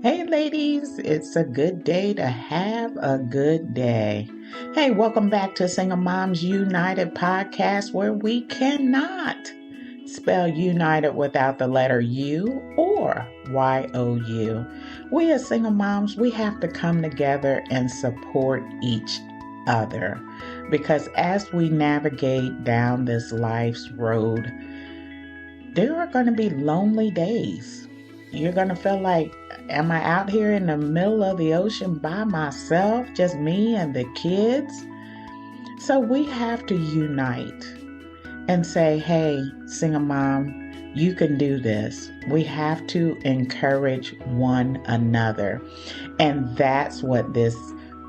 Hey, ladies, it's a good day to have a good day. Hey, welcome back to Single Moms United podcast, where we cannot spell united without the letter U or YOU. We as single moms, we have to come together and support each other because as we navigate down this life's road, there are going to be lonely days. You're going to feel like, am I out here in the middle of the ocean by myself, just me and the kids? So we have to unite and say, hey, single mom, you can do this. We have to encourage one another. And that's what this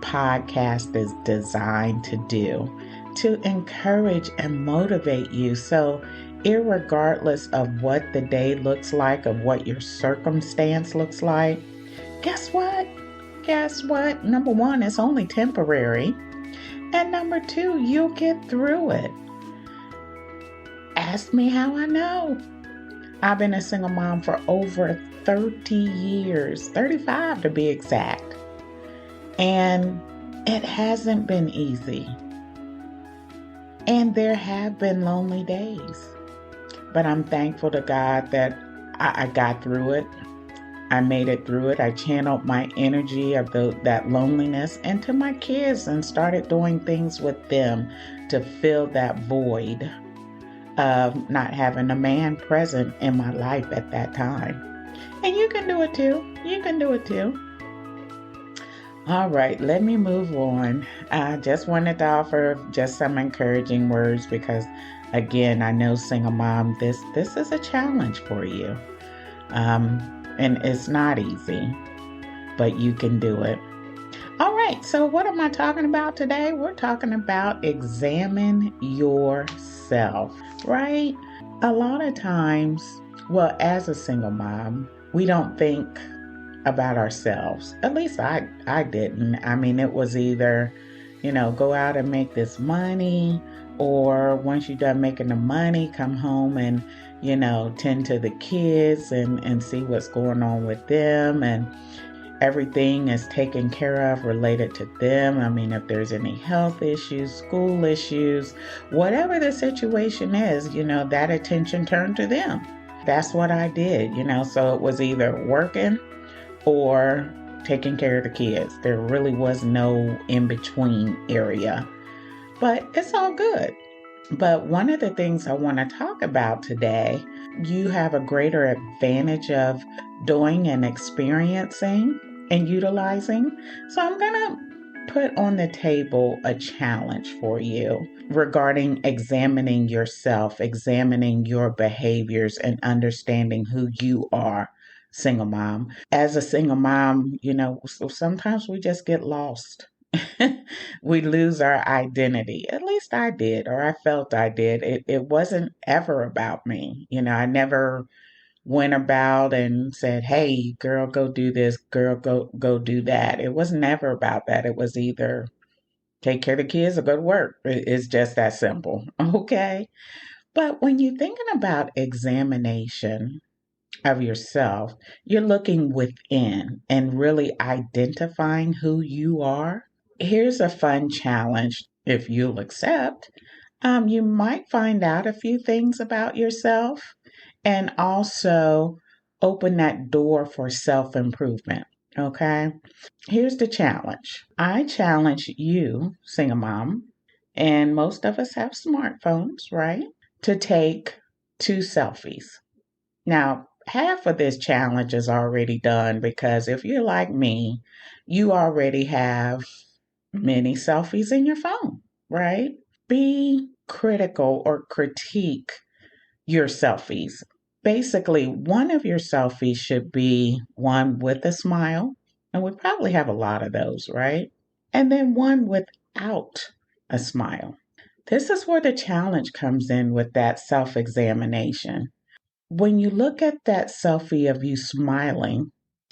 podcast is designed to do, to encourage and motivate you. So irregardless of what the day looks like, of what your circumstance looks like, guess what? Guess what? Number one, it's only temporary. And number two, you'll get through it. Ask me how I know. I've been a single mom for over 30 years, 35 to be exact. And it hasn't been easy. And there have been lonely days. But I'm thankful to God that I got through it. I made it through it. I channeled my energy of that loneliness into my kids and started doing things with them to fill that void of not having a man present in my life at that time. And you can do it too. You can do it too. All right, let me move on. I just wanted to offer just some encouraging words because, again, I know single mom, this is a challenge for you. And it's not easy, but you can do it. All right, so what am I talking about today? We're talking about examine yourself, right? A lot of times, well, as a single mom, we don't think about ourselves. At least I didn't. I mean, it was either, go out and make this money, or once you're done making the money, come home and, tend to the kids and see what's going on with them, and everything is taken care of related to them. I mean, if there's any health issues, school issues, whatever the situation is, that attention turned to them. That's what I did, so it was either working or taking care of the kids. There really was no in-between area. But it's all good. But one of the things I want to talk about today, you have a greater advantage of doing and experiencing and utilizing. So I'm going to put on the table a challenge for you regarding examining yourself, examining your behaviors, and understanding who you are. Single mom. As a single mom, so sometimes we just get lost. We lose our identity. At least I did, or I felt I did. It wasn't ever about me. I never went about and said, hey, girl, go do this, girl, go do that. It was never about that. It was either take care of the kids or go to work. It's just that simple. Okay. But when you're thinking about examination of yourself, you're looking within and really identifying who you are. Here's a fun challenge if you'll accept. You might find out a few things about yourself and also open that door for self-improvement. Okay. Here's the challenge. I challenge you, single mom, and most of us have smartphones, right? To take 2 selfies. Now, half of this challenge is already done because if you're like me, you already have many selfies in your phone, right? Be critical or critique your selfies. Basically, one of your selfies should be one with a smile, and we probably have a lot of those, right? And then one without a smile. This is where the challenge comes in with that self-examination. When you look at that selfie of you smiling,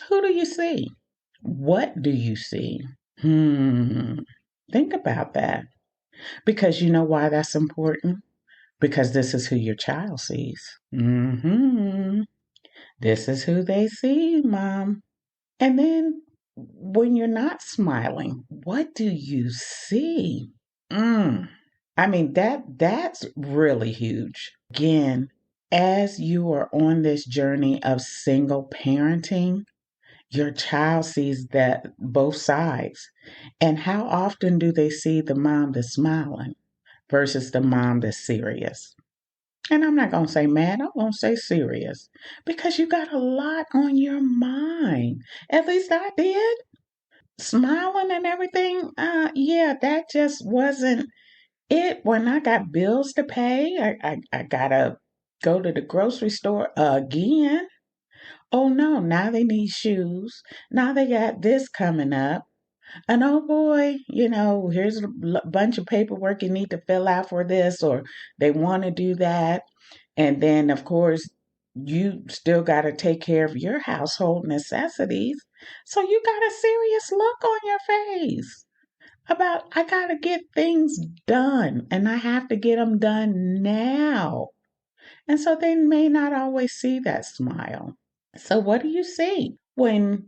who do you see? What do you see? Think about that. Because you know why that's important? Because this is who your child sees. This is who they see, Mom. And then when you're not smiling, what do you see? Mm. I mean, that's really huge. Again, as you are on this journey of single parenting, your child sees that both sides. And how often do they see the mom that's smiling versus the mom that's serious? And I'm not going to say mad, I'm going to say serious because you got a lot on your mind. At least I did. Smiling and everything. Yeah, that just wasn't it. When I got bills to pay, I got to go to the grocery store again. Oh no, now they need shoes. Now they got this coming up. And oh boy, here's a bunch of paperwork you need to fill out for this, or they want to do that. And then, of course, you still got to take care of your household necessities. So you got a serious look on your face about, I got to get things done and I have to get them done now. And so they may not always see that smile. So, what do you see when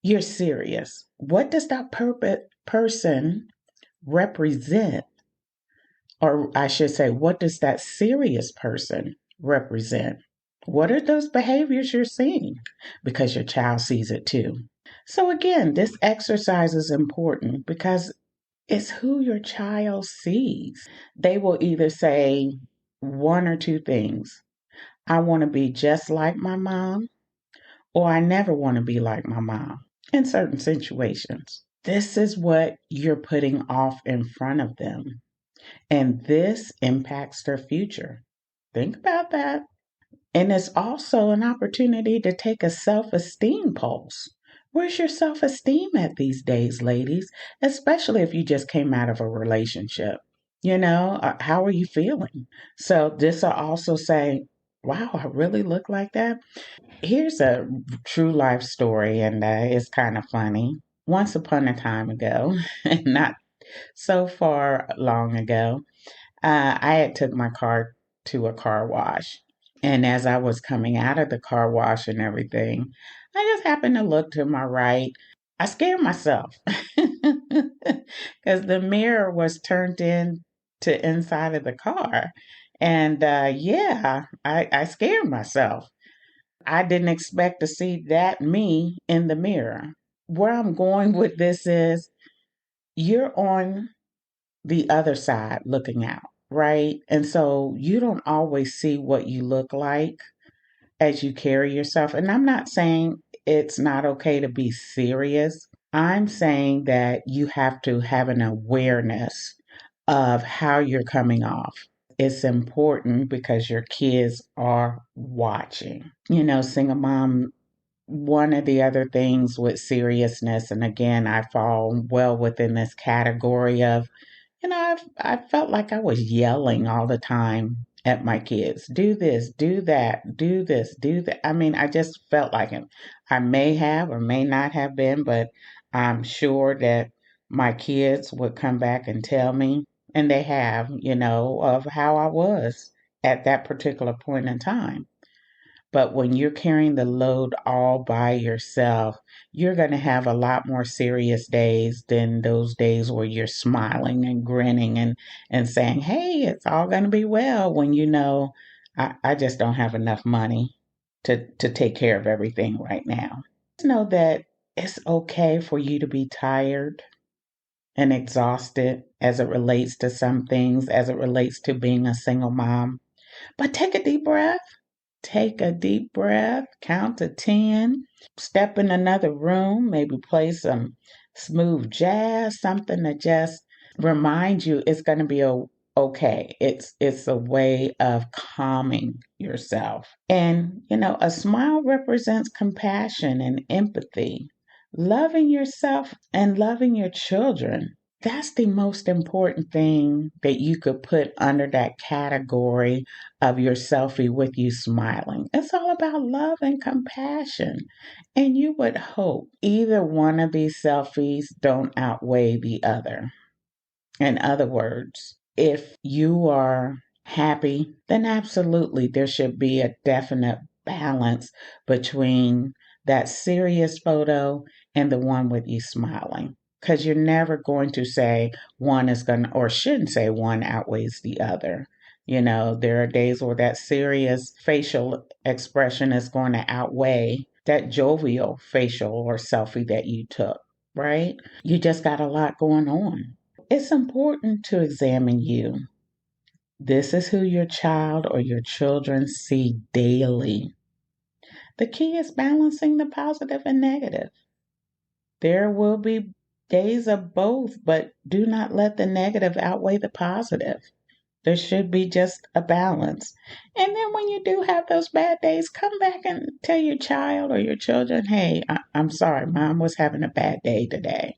you're serious? What does that person represent? Or I should say, what does that serious person represent? What are those behaviors you're seeing? Because your child sees it too. So, again, this exercise is important because it's who your child sees. They will either say one or two things: I want to be just like my mom, or I never want to be like my mom in certain situations. This is what you're putting off in front of them. And this impacts their future. Think about that. And it's also an opportunity to take a self esteem pulse. Where's your self esteem at these days, ladies? Especially if you just came out of a relationship. How are you feeling? So, this will also say, wow, I really look like that. Here's a true life story, and it's kind of funny. Once upon a time ago, not so far long ago, I had took my car to a car wash. And as I was coming out of the car wash and everything, I just happened to look to my right. I scared myself because the mirror was turned in to inside of the car. And yeah, I scared myself. I didn't expect to see that me in the mirror. Where I'm going with this is you're on the other side looking out, right? And so you don't always see what you look like as you carry yourself. And I'm not saying it's not okay to be serious. I'm saying that you have to have an awareness of how you're coming off. It's important because your kids are watching. Single mom, one of the other things with seriousness, and again, I fall well within this category of I felt like I was yelling all the time at my kids. Do this, do that, do this, do that. I mean, I just felt like it. I may have or may not have been, but I'm sure that my kids would come back and tell me, and they have, of how I was at that particular point in time. But when you're carrying the load all by yourself, you're going to have a lot more serious days than those days where you're smiling and grinning and saying, hey, it's all going to be well, when I just don't have enough money to take care of everything right now. Just know that it's okay for you to be tired and exhausted as it relates to some things, as it relates to being a single mom. But take a deep breath. Take a deep breath, count to 10, step in another room, maybe play some smooth jazz, something that just reminds you it's going to be okay. It's a way of calming yourself. And, a smile represents compassion and empathy, loving yourself and loving your children. That's the most important thing that you could put under that category of your selfie with you smiling. It's all about love and compassion. And you would hope either one of these selfies don't outweigh the other. In other words, if you are happy, then absolutely there should be a definite balance between that serious photo and the one with you smiling. Because you're never going to say one is going to, or shouldn't say one outweighs the other. You know, there are days where that serious facial expression is going to outweigh that jovial facial or selfie that you took, right? You just got a lot going on. It's important to examine you. This is who your child or your children see daily. The key is balancing the positive and negative. There will be days of both, but do not let the negative outweigh the positive. There should be just a balance. And then when you do have those bad days, come back and tell your child or your children, hey, I'm sorry, mom was having a bad day today.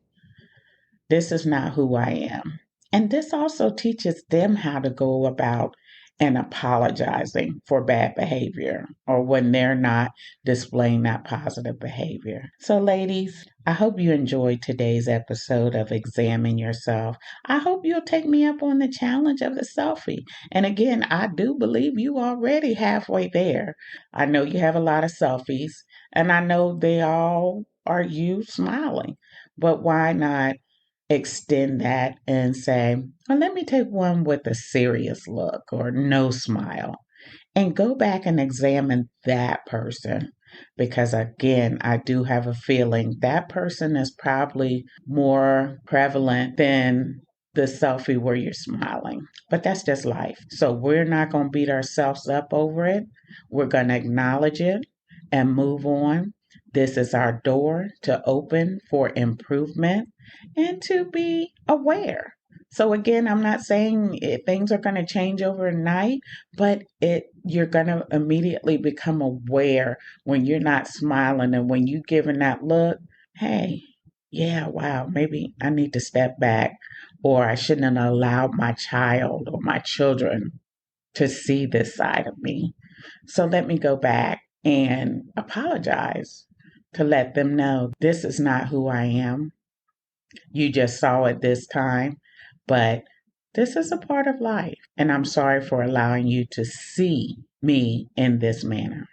This is not who I am. And this also teaches them how to go about and apologizing for bad behavior or when they're not displaying that positive behavior. So, ladies, I hope you enjoyed today's episode of Examine Yourself. I hope you'll take me up on the challenge of the selfie. And again, I do believe you already halfway there. I know you have a lot of selfies, and I know they all are you smiling. But why not extend that and say, well, let me take one with a serious look or no smile and go back and examine that person. Because again, I do have a feeling that person is probably more prevalent than the selfie where you're smiling. But that's just life. So we're not going to beat ourselves up over it. We're going to acknowledge it and move on. This is our door to open for improvement and to be aware. So again, I'm not saying things are going to change overnight, but you're going to immediately become aware when you're not smiling and when you're giving that look, hey, yeah, wow, maybe I need to step back, or I shouldn't have allowed my child or my children to see this side of me. So let me go back and apologize to let them know this is not who I am. You just saw it this time, but this is a part of life. And I'm sorry for allowing you to see me in this manner.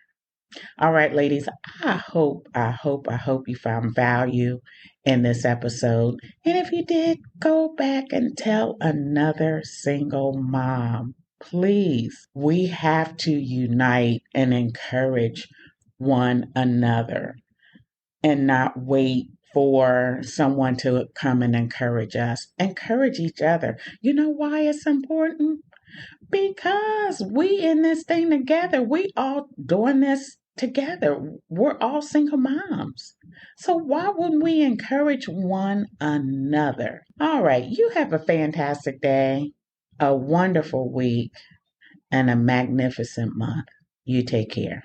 All right, ladies, I hope you found value in this episode. And if you did, go back and tell another single mom. Please, we have to unite and encourage one another and not wait for someone to come and encourage us. Encourage each other. You know why it's important? Because we in this thing together. We all doing this together. We're all single moms. So why wouldn't we encourage one another? All right, you have a fantastic day, a wonderful week, and a magnificent month. You take care.